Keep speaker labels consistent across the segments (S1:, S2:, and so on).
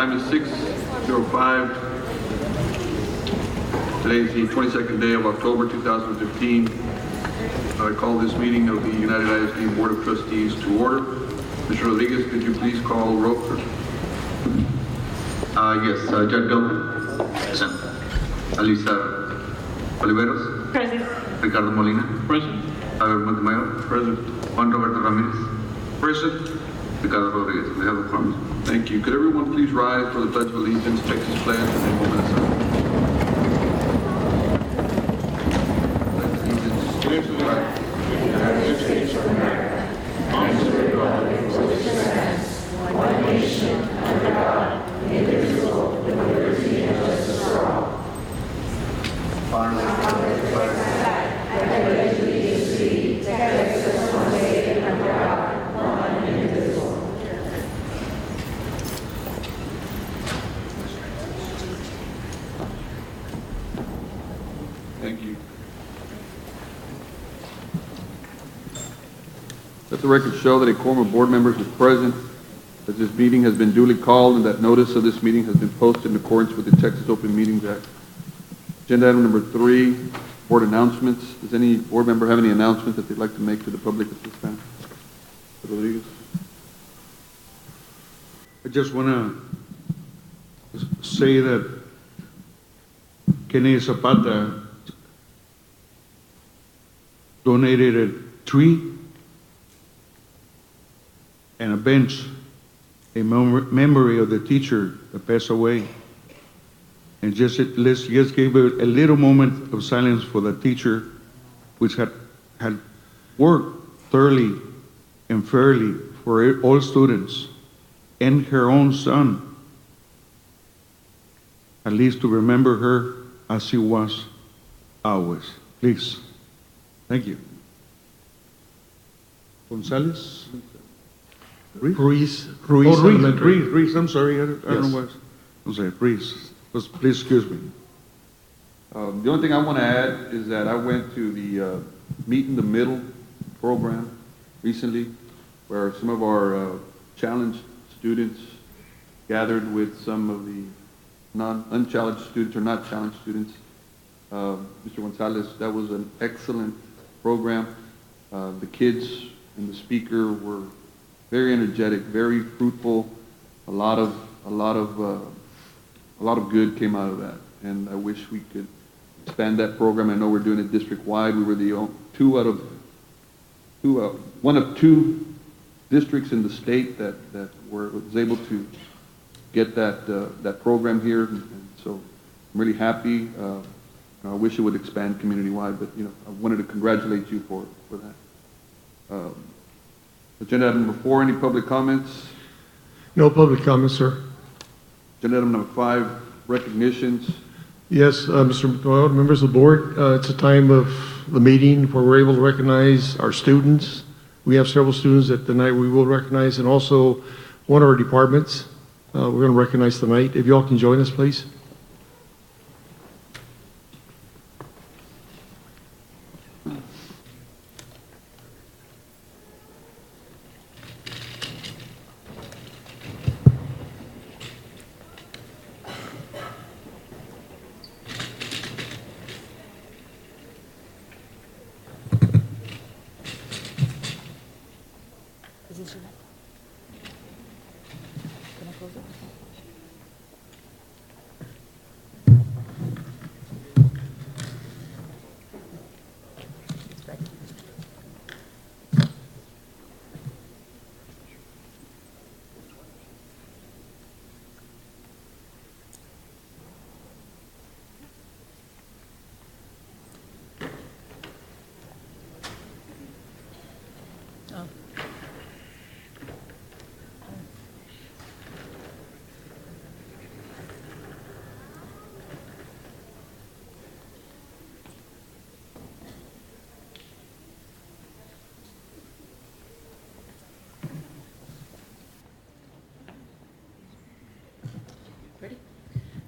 S1: time is 6:05. Today is the 22nd day of October 2015. I call this meeting of the United ISD Board of Trustees to order. Mr. Rodriguez, could you please call roll, please?
S2: Yes, Jack Gilman. Present. Alisa Oliveros.
S3: Present.
S2: Ricardo Molina.
S1: Present.
S2: Javier Montemayor.
S1: Present.
S2: Juan Roberto Ramirez.
S1: Present.
S2: Ricardo Rodriguez. We have a quorum.
S1: Thank you. Could everyone please rise for the Pledge of Allegiance, Texas pledge, and a moment of silence? Pledge allegiance to the United States of America, and to the republic for which it stands, one nation, under God, indivisible, with liberty and justice for all. Thank you. Let the record show that a quorum of board members is present, that this meeting has been duly called, and that notice of this meeting has been posted in accordance with the Texas Open Meetings Act. Agenda item number 3, board announcements. Does any board member have any announcements that they'd like to make to the public at this time? Mr. Rodriguez?
S4: I just want to say that Kenny Zapata donated a tree and a bench in memory of the teacher that passed away. And let's just give a little moment of silence for the teacher, which had worked thoroughly and fairly for all students, and her own son, at least to remember her as she was always. Please. Thank you. Gonzalez?
S5: Ruiz
S4: Elementary. Ruiz, I'm sorry, I don't know what. I'm sorry, Ruiz. Please excuse me.
S1: The only thing I want to add is that I went to the Meet in the Middle program recently, where some of our challenged students gathered with some of the unchallenged students or not challenged students. Mr. Gonzalez, that was an excellent program. The kids and the speaker were very energetic, very fruitful. A lot of good came out of that, and I wish we could expand that program. I know we're doing it district-wide. We were the one of two districts in the state that was able to get that program here, and so I'm really happy. I wish it would expand community-wide, but I wanted to congratulate you for that. Agenda item number 4, any public comments?
S5: No public comments, sir.
S1: Agenda item number 5, recognitions.
S5: Yes, Mr. McDonald, members of the board, it's a time of the meeting where we're able to recognize our students. We have several students that tonight we will recognize, and also one of our departments we're going to recognize tonight. If you all can join us, please.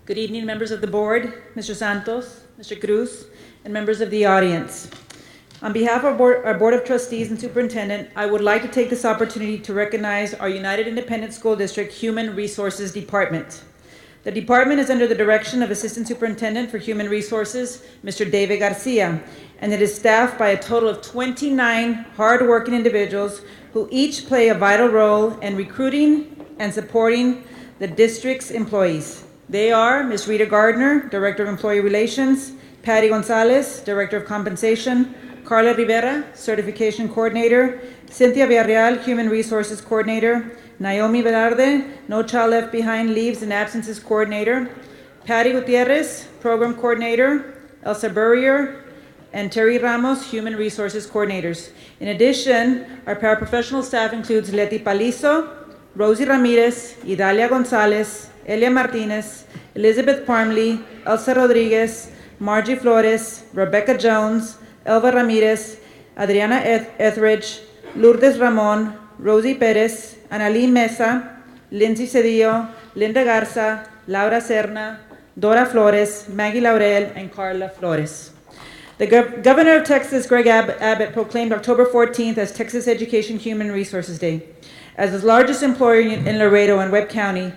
S3: Good evening, members of the board, Mr. Santos, Mr. Cruz, and members of the audience. On behalf of our Board of Trustees and Superintendent, I would like to take this opportunity to recognize our United Independent School District Human Resources Department. The department is under the direction of Assistant Superintendent for Human Resources, Mr. David Garcia, and it is staffed by a total of 29 hard-working individuals who each play a vital role in recruiting and supporting the district's employees. They are Ms. Rita Gardner, Director of Employee Relations, Patty Gonzalez, Director of Compensation, Carla Rivera, Certification Coordinator, Cynthia Villarreal, Human Resources Coordinator, Naomi Velarde, No Child Left Behind Leaves and Absences Coordinator, Patty Gutierrez, Program Coordinator, Elsa Burrier, and Terry Ramos, Human Resources Coordinators. In addition, our paraprofessional staff includes Leti Palizo, Rosie Ramirez, Idalia Gonzalez, Elia Martinez, Elizabeth Parmley, Elsa Rodriguez, Margie Flores, Rebecca Jones, Elva Ramirez, Adriana Etheridge, Lourdes Ramon, Rosie Perez, Analí Mesa, Lindsay Cedillo, Linda Garza, Laura Serna, Dora Flores, Maggie Laurel, and Carla Flores. The Governor of Texas, Greg Abbott, proclaimed October 14th as Texas Education Human Resources Day. As the largest employer in Laredo and Webb County,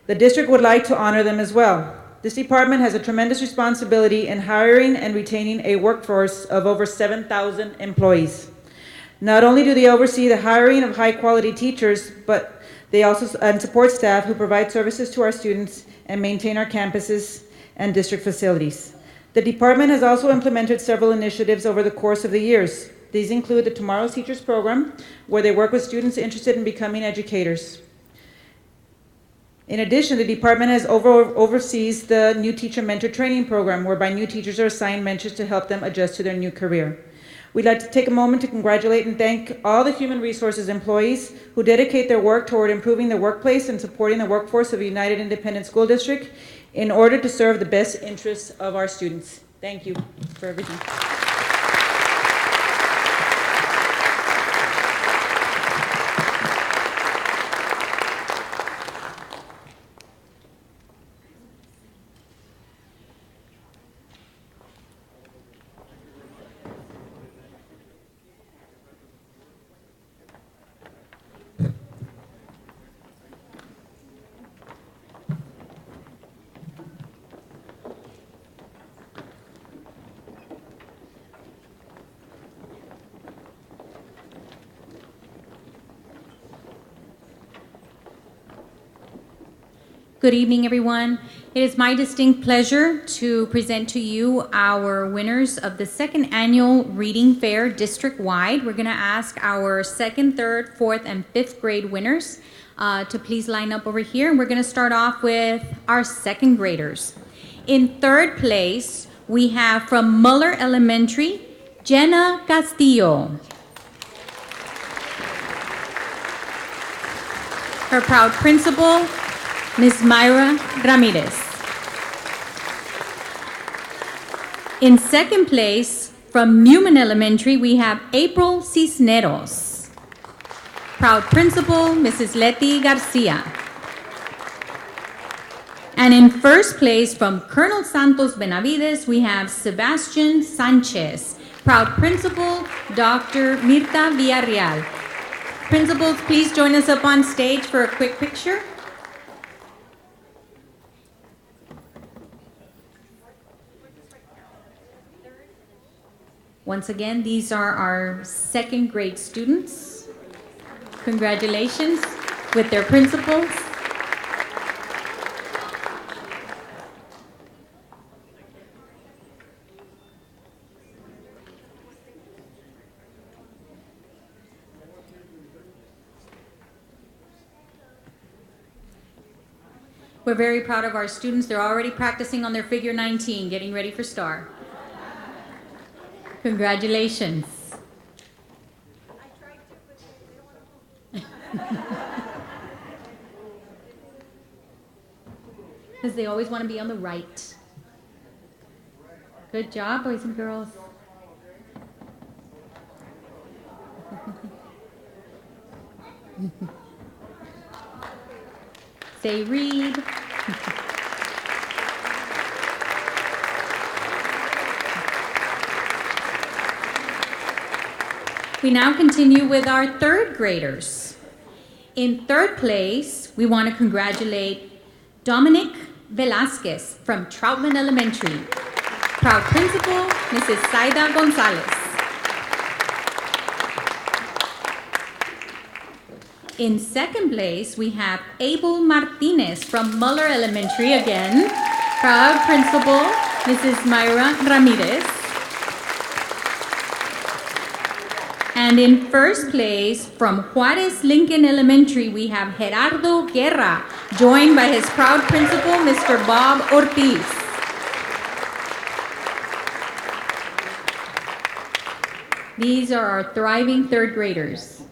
S3: the district would like to honor them as well. This department has a tremendous responsibility in hiring and retaining a workforce of over 7,000 employees. Not only do they oversee the hiring of high-quality teachers, but they also support staff who provide services to our students and maintain our campuses and district facilities. The department has also implemented several initiatives over the course of the years. These include the Tomorrow's Teachers program, where they work with students interested in becoming educators. In addition, the department oversees the New Teacher Mentor Training Program, whereby new teachers are assigned mentors to help them adjust to their new career. We'd like to take a moment to congratulate and thank all the human resources employees who dedicate their work toward improving the workplace and supporting the workforce of the United Independent School District in order to serve the best interests of our students. Thank you for everything.
S6: Good evening, everyone. It is my distinct pleasure to present to you our winners of the second annual Reading Fair district-wide. We're going to ask our second, third, fourth, and fifth grade winners to please line up over here. And we're going to start off with our second graders. In third place, we have from Muller Elementary, Jenna Castillo. Her proud principal, Ms. Myra Ramirez. In second place, from Newman Elementary, we have April Cisneros. Proud principal, Mrs. Leti Garcia. And in first place, from Colonel Santos Benavides, we have Sebastian Sanchez. Proud principal, Dr. Mirta Villarreal. Principals, please join us up on stage for a quick picture. Once again, these are our second grade students. Congratulations with their principals. We're very proud of our students. They're already practicing on their figure 19, getting ready for STAR. Congratulations. Because they always want to be on the right. Good job, boys and girls. Say read. We now continue with our third graders. In third place, we want to congratulate Dominic Velasquez from Troutman Elementary. Proud principal, Mrs. Saida Gonzalez. In second place, we have Abel Martinez from Muller Elementary again. Proud principal, Mrs. Myra Ramirez. And in first place, from Juarez Lincoln Elementary, we have Gerardo Guerra, joined by his proud principal, Mr. Bob Ortiz. These are our thriving third graders.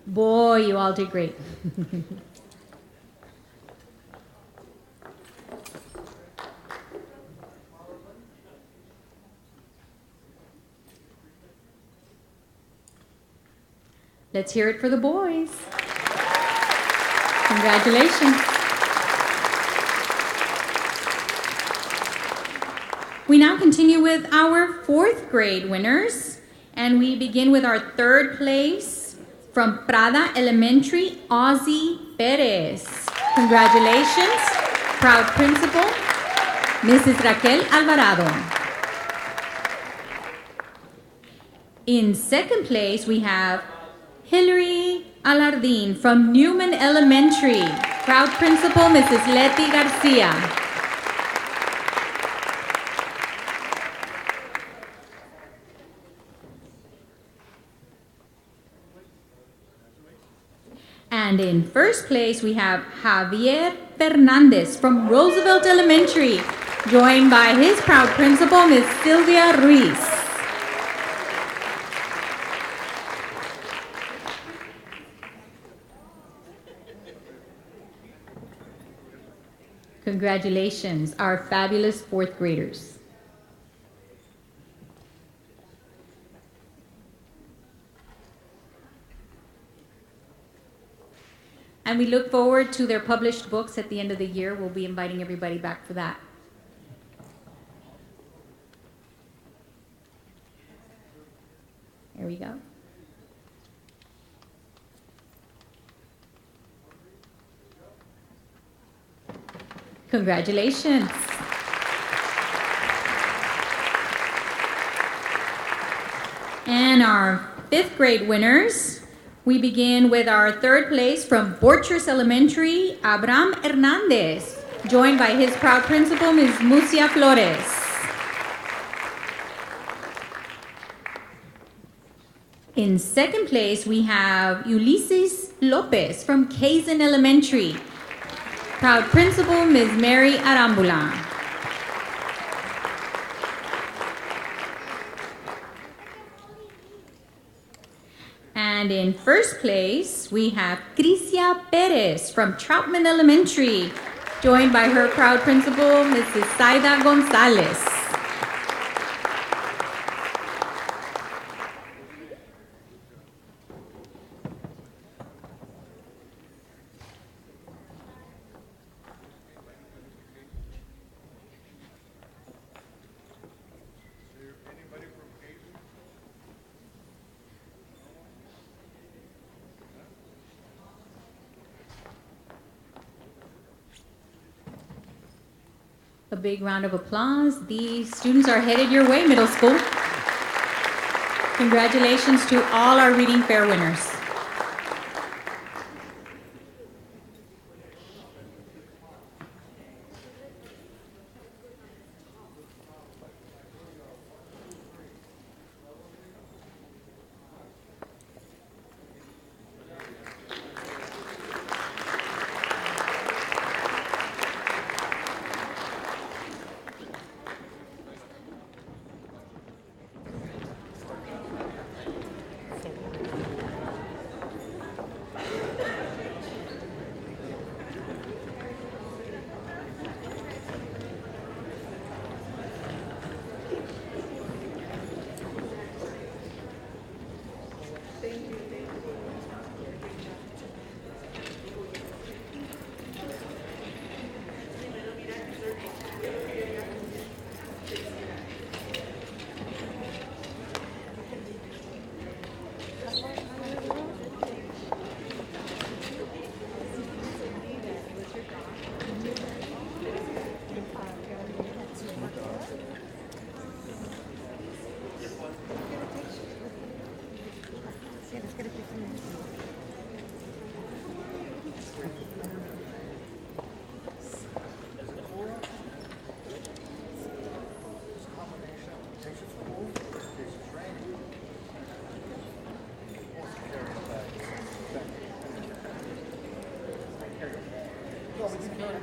S6: Boy, you all did great. Let's hear it for the boys. Congratulations. We now continue with our fourth grade winners, and we begin with our third place from Prada Elementary, Ozzy Perez. Congratulations, proud principal, Mrs. Raquel Alvarado. In second place, we have Hillary Alardin from Newman Elementary. Proud principal, Mrs. Leti Garcia. And in first place, we have Javier Fernandez from Roosevelt Elementary, joined by his proud principal, Ms. Sylvia Ruiz. Congratulations, our fabulous fourth graders. And we look forward to their published books at the end of the year. We'll be inviting everybody back for that. There we go. Congratulations. And our fifth grade winners, we begin with our third place from Borchers Elementary, Abraham Hernandez, joined by his proud principal, Ms. Mucia Flores. In second place, we have Ulysses Lopez from Kazan Elementary. Proud principal, Ms. Mary Arambula. And in first place, we have Crisia Perez from Troutman Elementary, joined by her proud principal, Mrs. Saida Gonzalez. A big round of applause. These students are headed your way, middle school. Congratulations to all our Reading Fair winners.
S1: Okay.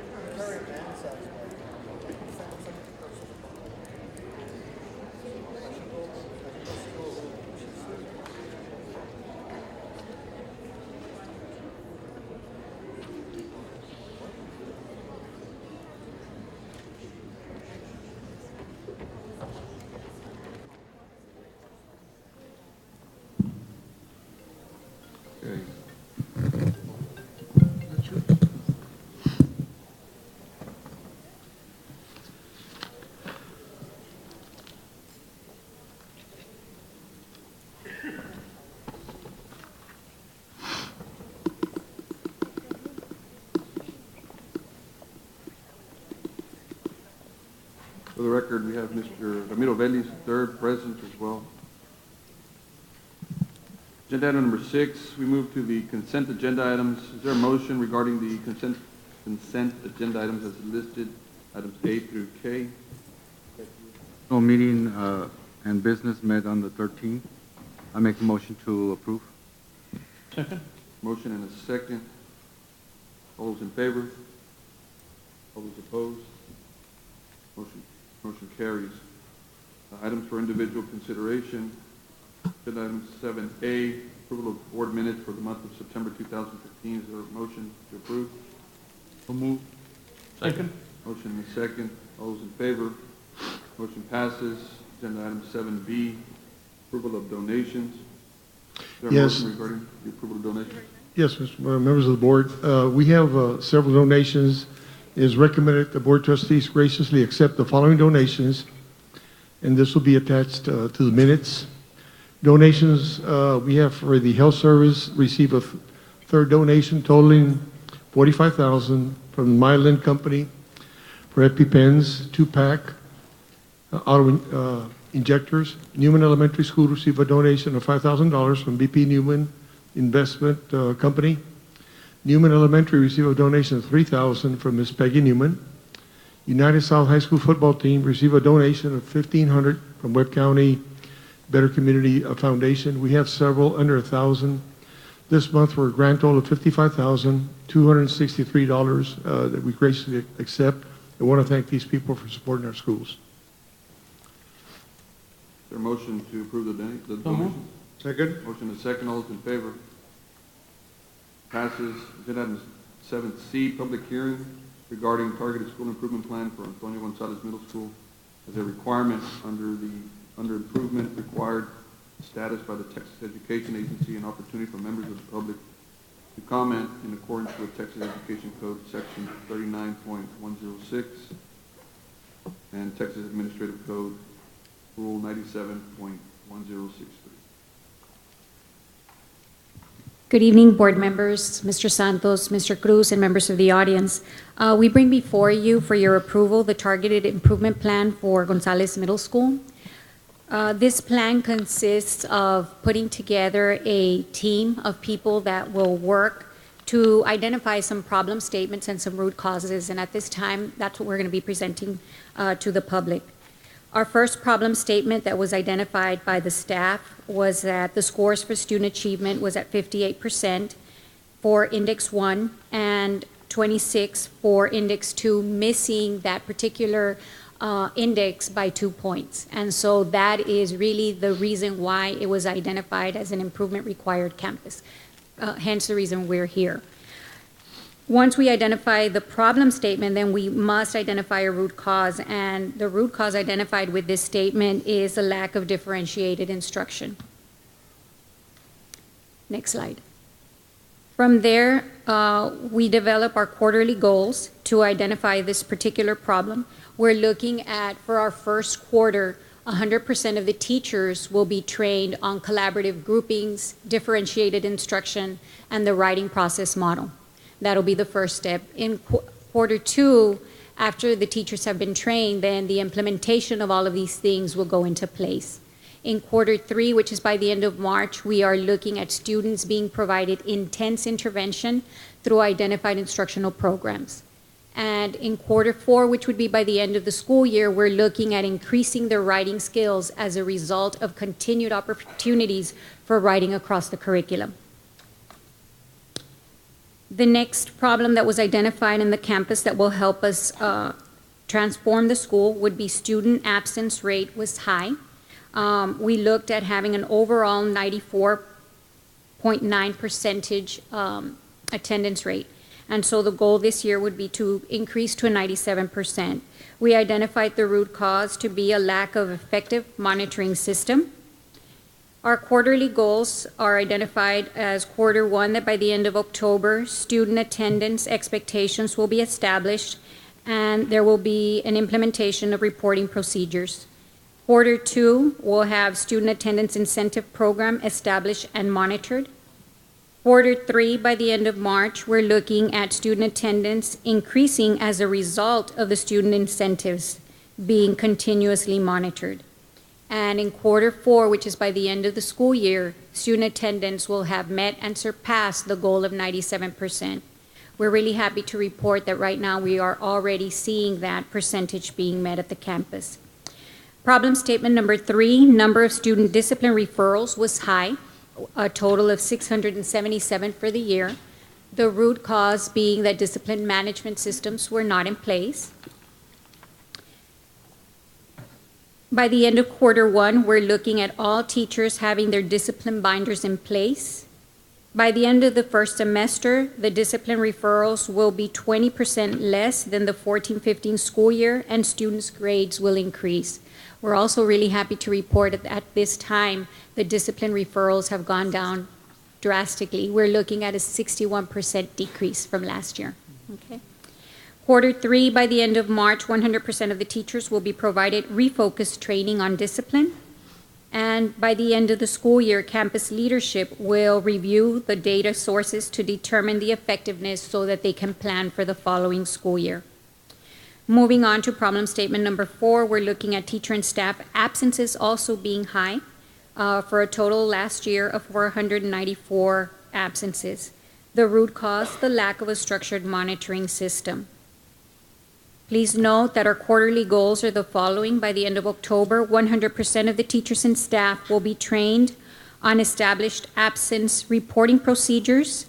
S1: For the record, we have Mr. Ramiro Vélez, third, present as well. Agenda item number 6, we move to the consent agenda items. Is there a motion regarding the consent agenda items as listed, items A through K?
S7: No meeting and business met on the 13th. I make a motion to approve.
S1: Motion and a second. All those in favor? All those opposed? Motion carries. Items for individual consideration. Agenda item 7A, approval of board minutes for the month of September 2015. Is there a motion to approve?
S7: So move.
S1: Second. Motion and a second. All those in favor? Motion passes. Agenda item 7B, approval of donations. Is there a
S5: Yes.
S1: motion regarding the approval of donations?
S5: Yes, members of the board, we have several donations. It is recommended the board trustees graciously accept the following donations, and this will be attached to the minutes. Donations, we have for the health service, receive a third donation totaling $45,000 from the Mylan Company for EpiPens, 2-pack, auto injectors. Newman Elementary School received a donation of $5,000 from BP Newman Investment Company. Newman Elementary received a donation of $3,000 from Ms. Peggy Newman. United South High School football team received a donation of $1,500 from Webb County Better Community Foundation. We have several under $1,000. This month for a grand total of $55,263 that we graciously accept. I want to thank these people for supporting our schools.
S1: Is there a motion to approve the donation?
S4: Second.
S1: Motion and second. All those in favor? Passes. Agenda item 7C, public hearing regarding targeted school improvement plan for Antonio Gonzalez Middle School as a requirement under improvement required status by the Texas Education Agency, and opportunity for members of the public to comment in accordance with Texas Education Code Section 39.106 and Texas Administrative Code Rule 97.1063.
S6: Good evening, board members, Mr. Santos, Mr. Cruz, and members of the audience. We bring before you for your approval the targeted improvement plan for Gonzalez Middle School. This plan consists of putting together a team of people that will work to identify some problem statements and some root causes, and at this time, that's what we're going to be presenting to the public. Our first problem statement that was identified by the staff was that the scores for student achievement was at 58% for Index 1 and 26 for Index 2, missing that particular index by 2 points. And so that is really the reason why it was identified as an improvement required campus, hence the reason we're here. Once we identify the problem statement, then we must identify a root cause, and the root cause identified with this statement is a lack of differentiated instruction. Next slide. From there, we develop our quarterly goals to identify this particular problem. We're looking at, for our first quarter, 100% of the teachers will be trained on collaborative groupings, differentiated instruction, and the writing process model. That'll be the first step. In quarter 2, after the teachers have been trained, then the implementation of all of these things will go into place. In quarter 3, which is by the end of March, we are looking at students being provided intense intervention through identified instructional programs. And in quarter 4, which would be by the end of the school year, we're looking at increasing their writing skills as a result of continued opportunities for writing across the curriculum. The next problem that was identified in the campus that will help us transform the school would be student absence rate was high. We looked at having an overall 94.9% attendance rate. And so the goal this year would be to increase to a 97%. We identified the root cause to be a lack of effective monitoring system. Our quarterly goals are identified as Q1, that by the end of October, student attendance expectations will be established and there will be an implementation of reporting procedures. Q2 will have student attendance incentive program established and monitored. Q3, by the end of March, we're looking at student attendance increasing as a result of the student incentives being continuously monitored. And in Q4, which is by the end of the school year, student attendance will have met and surpassed the goal of 97%. We're really happy to report that right now we are already seeing that percentage being met at the campus. Problem statement number 3, number of student discipline referrals was high, a total of 677 for the year. The root cause being that discipline management systems were not in place. By the end of Q1, we're looking at all teachers having their discipline binders in place. By the end of the first semester, the discipline referrals will be 20% less than the 14-15 school year, and students' grades will increase. We're also really happy to report that at this time, the discipline referrals have gone down drastically. We're looking at a 61% decrease from last year. Okay. Q3, by the end of March, 100% of the teachers will be provided refocused training on discipline. And by the end of the school year, campus leadership will review the data sources to determine the effectiveness so that they can plan for the following school year. Moving on to problem statement number 4, we're looking at teacher and staff absences also being high for a total last year of 494 absences. The root cause, the lack of a structured monitoring system. Please note that our quarterly goals are the following. By the end of October, 100% of the teachers and staff will be trained on established absence reporting procedures,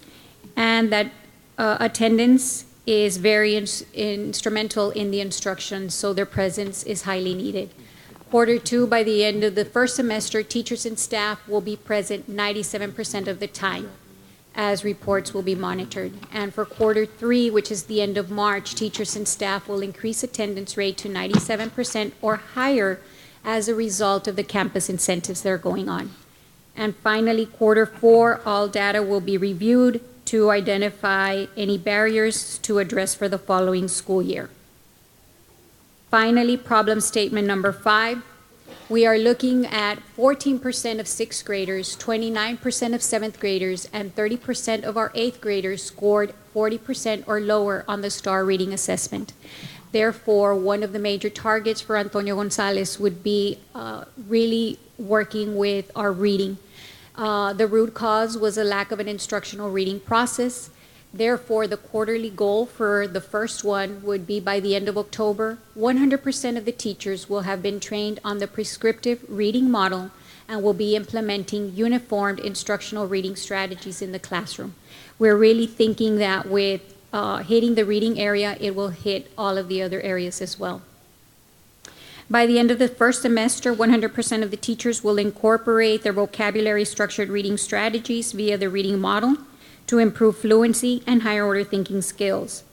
S6: and that attendance is very instrumental in the instruction, so their presence is highly needed. Q2, by the end of the first semester, teachers and staff will be present 97% of the time, as reports will be monitored. And for Q3, which is the end of March, teachers and staff will increase attendance rate to 97% or higher as a result of the campus incentives that are going on. And finally, Q4, all data will be reviewed to identify any barriers to address for the following school year. Finally, problem statement number 5. We are looking at 14% of 6th graders, 29% of 7th graders, and 30% of our 8th graders scored 40% or lower on the STAR reading assessment. Therefore, one of the major targets for Antonio Gonzalez would be really working with our reading. The root cause was a lack of an instructional reading process. Therefore, the quarterly goal for the first one would be by the end of October, 100% of the teachers will have been trained on the prescriptive reading model and will be implementing uniformed instructional reading strategies in the classroom. We're really thinking that with hitting the reading area, it will hit all of the other areas as well. By the end of the first semester, 100% of the teachers will incorporate their vocabulary structured reading strategies via the reading model to improve fluency and higher order thinking skills.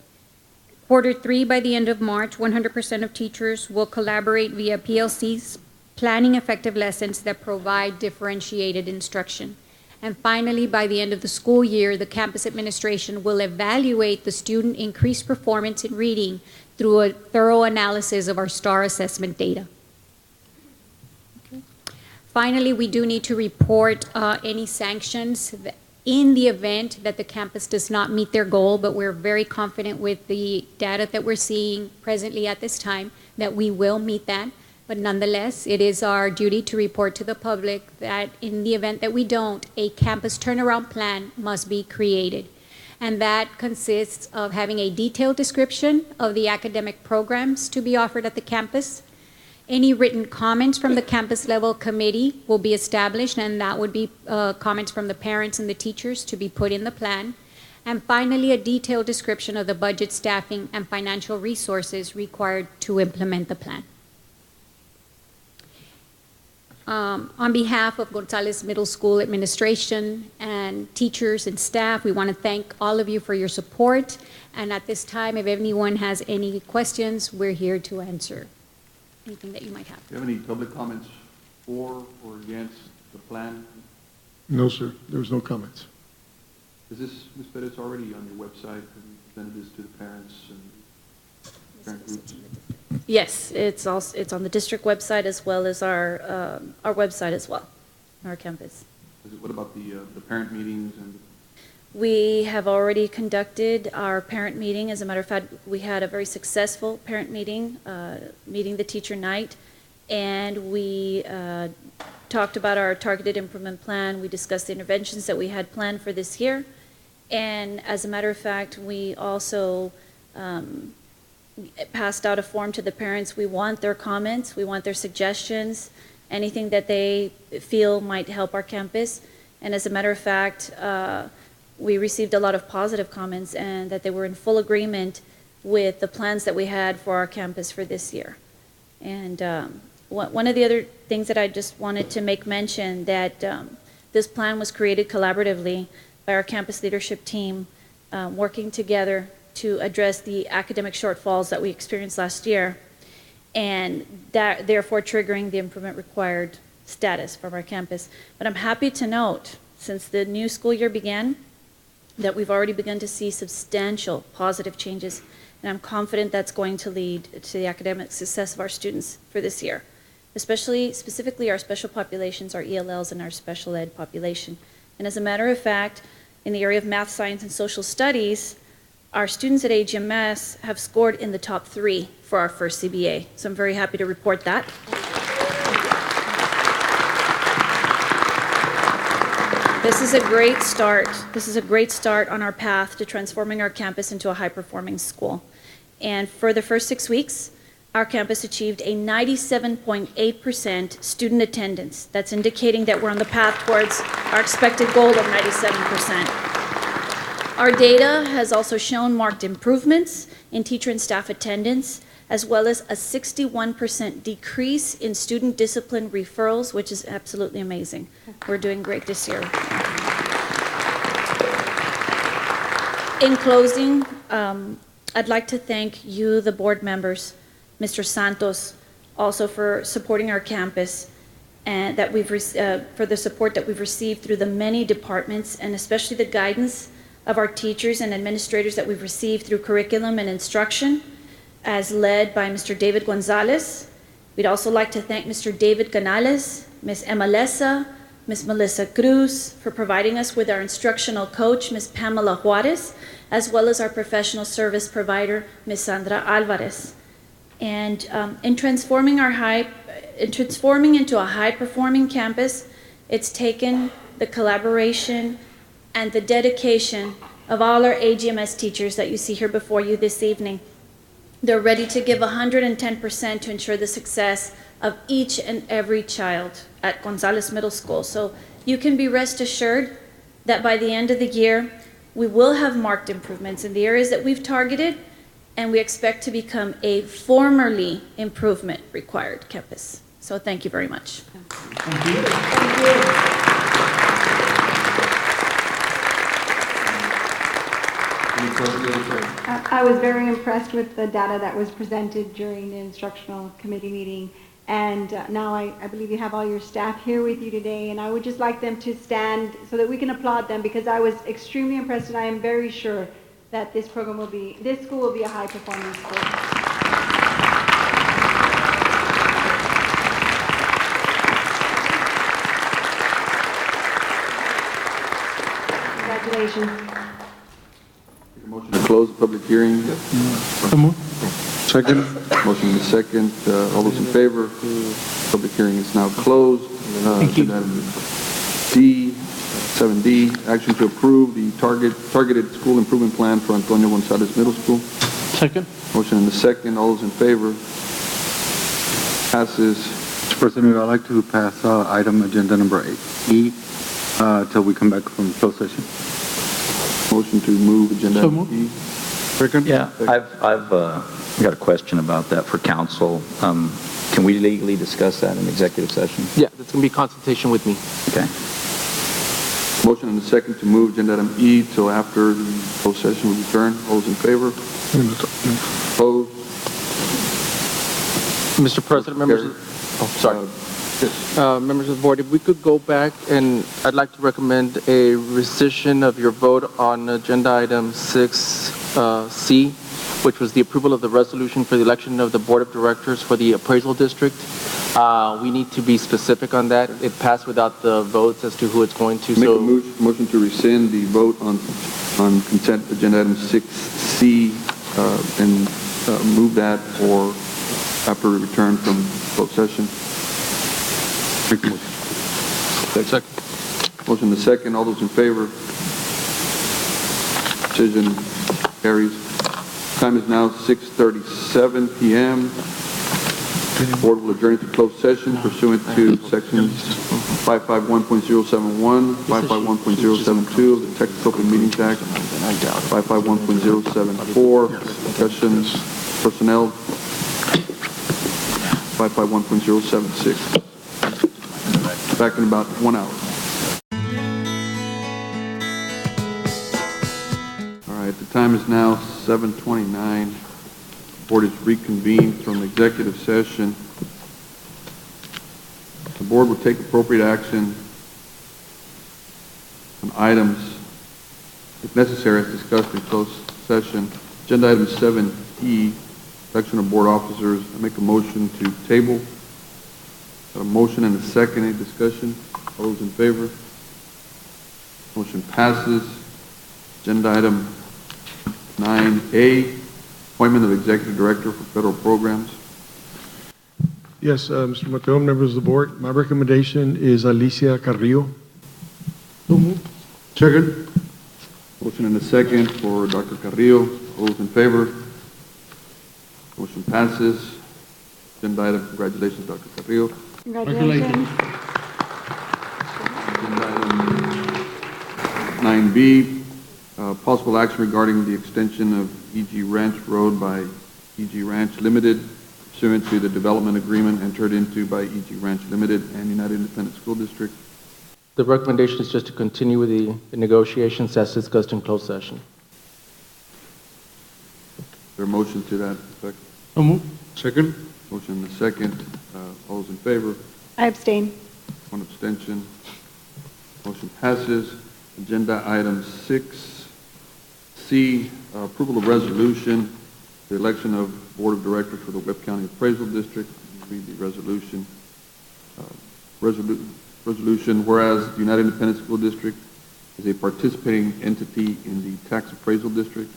S6: Q3, by the end of March, 100% of teachers will collaborate via PLCs, planning effective lessons that provide differentiated instruction. And finally, by the end of the school year, the campus administration will evaluate the student increased performance in reading through a thorough analysis of our STAR assessment data. Okay. Finally, we do need to report any sanctions in the event that the campus does not meet their goal, but we're very confident with the data that we're seeing presently at this time that we will meet that. But nonetheless, it is our duty to report to the public that in the event that we don't, a campus turnaround plan must be created. And that consists of having a detailed description of the academic programs to be offered at the campus. Any written comments from the campus level committee will be established, and that would be comments from the parents and the teachers to be put in the plan. And finally, a detailed description of the budget, staffing, and financial resources required to implement the plan. On behalf of Gonzales Middle School administration and teachers and staff, we want to thank all of you for your support. And at this time, if anyone has any questions, we're here to answer anything that you might have.
S1: Do you have any public comments for or against the plan?
S5: No, sir, there was no comments.
S1: Is this, Ms. Perez, already on your website? Have you presented this to the parents and parent groups?
S8: Yes, it's on the district website as well as our website as well, our campus.
S1: What about the parent meetings and?
S8: We have already conducted our parent meeting. As a matter of fact, we had a very successful parent meeting, meeting the teacher night, and we talked about our targeted improvement plan. We discussed the interventions that we had planned for this year. And as a matter of fact, we also passed out a form to the parents. We want their comments, we want their suggestions, anything that they feel might help our campus. And as a matter of fact, we received a lot of positive comments and that they were in full agreement with the plans that we had for our campus for this year. And one of the other things that I just wanted to make mention that this plan was created collaboratively by our campus leadership team, working together to address the academic shortfalls that we experienced last year, and that therefore triggering the improvement required status from our campus. But I'm happy to note, since the new school year began, that we've already begun to see substantial positive changes, and I'm confident that's going to lead to the academic success of our students for this year, specifically our special populations, our ELLs, and our special ed population. And as a matter of fact, in the area of math, science, and social studies, our students at AGMS have scored in the top 3 for our first CBA. So I'm very happy to report that. This is a great start. This is a great start on our path to transforming our campus into a high-performing school. And for the first 6 weeks, our campus achieved a 97.8% student attendance. That's indicating that we're on the path towards our expected goal of 97%. Our data has also shown marked improvements in teacher and staff attendance, as well as a 61% decrease in student discipline referrals, which is absolutely amazing. We're doing great this year. In closing, I'd like to thank you, the board members, Mr. Santos, also for supporting our campus, and that for the support that we've received through the many departments, and especially the guidance of our teachers and administrators that we've received through curriculum and instruction, as led by Mr. David Gonzalez. We'd also like to thank Mr. David Canales, Ms. Emma Lessa, Ms. Melissa Cruz, for providing us with our instructional coach, Ms. Pamela Juarez, as well as our professional service provider, Ms. Sandra Alvarez. And in transforming into a high-performing campus, it's taken the collaboration and the dedication of all our AGMS teachers that you see here before you this evening. They're ready to give 110% to ensure the success of each and every child at Gonzales Middle School. So you can be rest assured that by the end of the year, we will have marked improvements in the areas that we've targeted, and we expect to become a formerly improvement required campus. So thank you very much.
S1: Thank you.
S9: I was very impressed with the data that was presented during the instructional committee meeting. And now I believe you have all your staff here with you today, and I would just like them to stand so that we can applaud them, because I was extremely impressed, and I am very sure that this school will be a high-performing school. Congratulations.
S1: Make a motion to close the public hearing.
S4: Second.
S1: Motion is second. All those in favor? Public hearing is now closed. Thank you. 7D, action to approve the targeted school improvement plan for Antonio Gonzalez Middle School.
S10: Second.
S1: Motion in the second. All those in favor? Passes.
S7: Mr. President, I'd like to pass item agenda number 8E till we come back from closed session.
S1: Motion to move agenda
S4: So
S1: item
S4: moved.
S1: E.
S4: Second?
S10: Yeah, I've got a question about that for council. Can we legally discuss that in executive session?
S11: Yeah, that's going to be consultation with me.
S10: Okay.
S1: Motion and a second to move agenda item E till after the closed session will return. All those in favor? Opposed?
S11: Mr. President, members,
S1: Carried.
S11: members of the board, if we could go back, and I'd like to recommend a rescission of your vote on agenda item 6C, which was the approval of the resolution for the election of the board of directors for the appraisal district. We need to be specific on that. It passed without the votes as to who it's going to,
S1: Make a
S11: so
S1: motion to rescind the vote on consent agenda item 6C and move that for after we return from closed session.
S4: Second.
S1: Motion to second. All those in favor? Decision carries. Time is now 6:37 p.m. Board will adjourn to closed session pursuant to sections 551.071, 551.072 of the Texas Open Meetings Act, 551.074, discussions, personnel, 551.076. Back in about 1 hour. All right, the time is now 7:29. Board is reconvened from executive session. The board will take appropriate action on items, if necessary, as discussed in closed session. Agenda item 7E, election of board officers. I make a motion to table. Got a motion and a second. Any discussion? All those in favor? Motion passes. Agenda item 9A, appointment of executive director for federal programs.
S5: Yes, Mr. Mateo, members of the board, my recommendation is Alicia Carrillo.
S4: Second?
S1: Motion and a second for Dr. Carrillo. All those in favor? Motion passes. Agenda item, congratulations, Dr. Carrillo.
S9: Congratulations.
S1: Agenda item 9B, possible action regarding the extension of E.G. Ranch Road by E.G. Ranch Limited pursuant to the development agreement entered into by E.G. Ranch Limited and United Independent School District.
S11: the recommendation is just to continue with the negotiations as discussed in closed session.
S1: Is there a motion to that effect?
S4: So moved. Second?
S1: Motion and a second. All those in favor?
S9: I abstain.
S1: One abstention. Motion passes. Agenda item 6C, approval of resolution, the election of board of directors for the Webb County Appraisal District. Read the resolution. Resolution, whereas the United Independent School District is a participating entity in the tax appraisal district,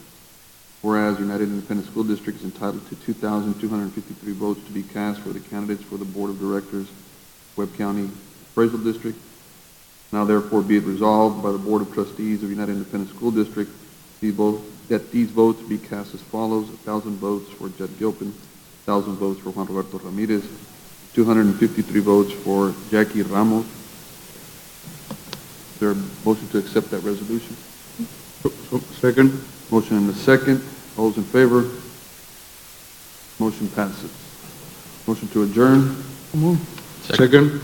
S1: whereas United Independent School District is entitled to 2,253 votes to be cast for the candidates for the board of directors, Webb County Appraisal District. Now therefore be it resolved by the Board of Trustees of United Independent School District that these votes be cast as follows: 1,000 votes for Judd Gilpin, 1,000 votes for Juan Roberto Ramirez, 253 votes for Jackie Ramos. Is there a motion to accept that resolution?
S4: Second?
S1: Motion and a second. All those in favor? Motion passes. Motion to adjourn.
S4: Second?